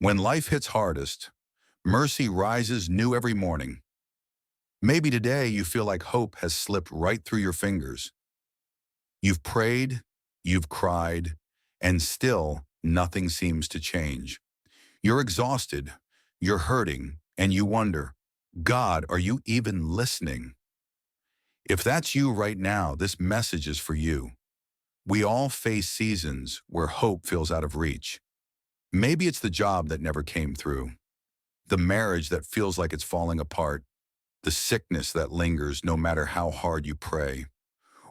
When life hits hardest, mercy rises new every morning. Maybe today you feel like hope has slipped right through your fingers. You've prayed, you've cried, and still nothing seems to change. You're exhausted, you're hurting, and you wonder, God, are you even listening? If that's you right now, this message is for you. We all face seasons where hope feels out of reach. Maybe it's the job that never came through, the marriage that feels like it's falling apart, the sickness that lingers no matter how hard you pray,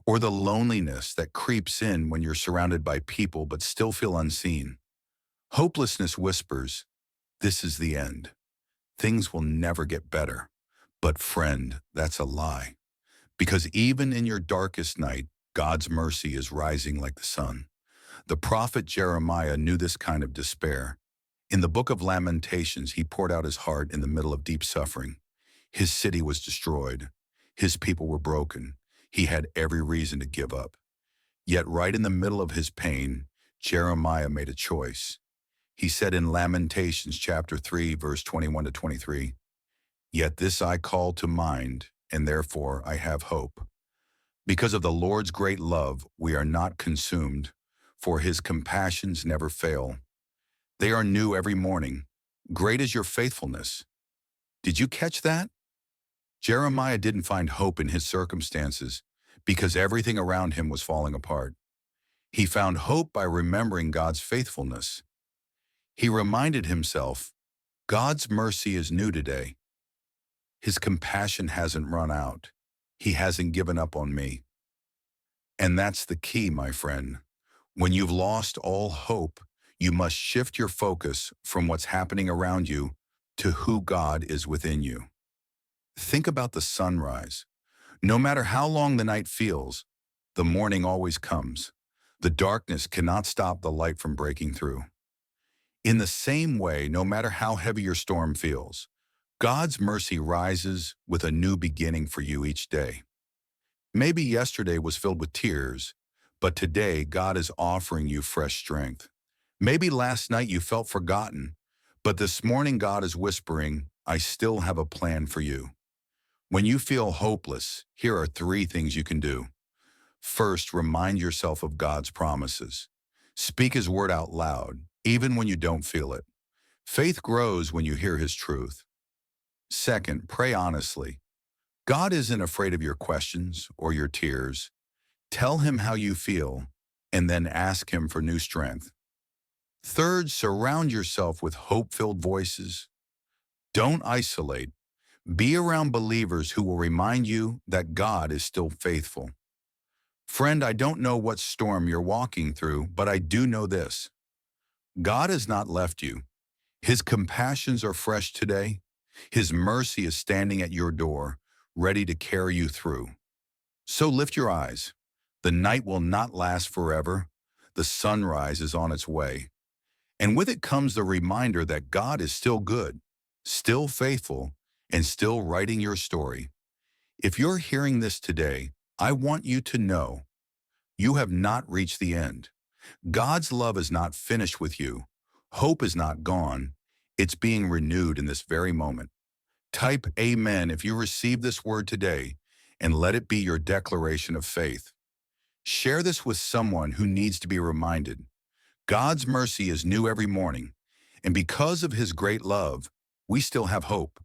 or the loneliness that creeps in when you're surrounded by people but still feel unseen. Hopelessness whispers, this is the end. Things will never get better. But friend, that's a lie. Because even in your darkest night, God's mercy is rising like the sun. The prophet Jeremiah knew this kind of despair. In the book of Lamentations, he poured out his heart in the middle of deep suffering. His city was destroyed. His people were broken. He had every reason to give up. Yet right in the middle of his pain, Jeremiah made a choice. He said in Lamentations chapter 3, verse 21 to 23, "Yet this I call to mind, and therefore I have hope. Because of the Lord's great love, we are not consumed, for his compassions never fail. They are new every morning. Great is your faithfulness." Did you catch that? Jeremiah didn't find hope in his circumstances because everything around him was falling apart. He found hope by remembering God's faithfulness. He reminded himself, God's mercy is new today. His compassion hasn't run out. He hasn't given up on me. And that's the key, my friend. When you've lost all hope, you must shift your focus from what's happening around you to who God is within you. Think about the sunrise. No matter how long the night feels, the morning always comes. The darkness cannot stop the light from breaking through. In the same way, no matter how heavy your storm feels, God's mercy rises with a new beginning for you each day. Maybe yesterday was filled with tears, but today God is offering you fresh strength. Maybe last night you felt forgotten, but this morning God is whispering, I still have a plan for you. When you feel hopeless, here are 3 things you can do. First, remind yourself of God's promises. Speak his word out loud, even when you don't feel it. Faith grows when you hear his truth. Second, pray honestly. God isn't afraid of your questions or your tears. Tell him how you feel, and then ask him for new strength. Third, surround yourself with hope-filled voices. Don't isolate. Be around believers who will remind you that God is still faithful. Friend, I don't know what storm you're walking through, but I do know this. God has not left you. His compassions are fresh today. His mercy is standing at your door, ready to carry you through. So lift your eyes. The night will not last forever. The sunrise is on its way. And with it comes the reminder that God is still good, still faithful, and still writing your story. If you're hearing this today, I want you to know you have not reached the end. God's love is not finished with you. Hope is not gone. It's being renewed in this very moment. Type Amen if you receive this word today, and let it be your declaration of faith. Share this with someone who needs to be reminded. God's mercy is new every morning, and because of his great love, we still have hope.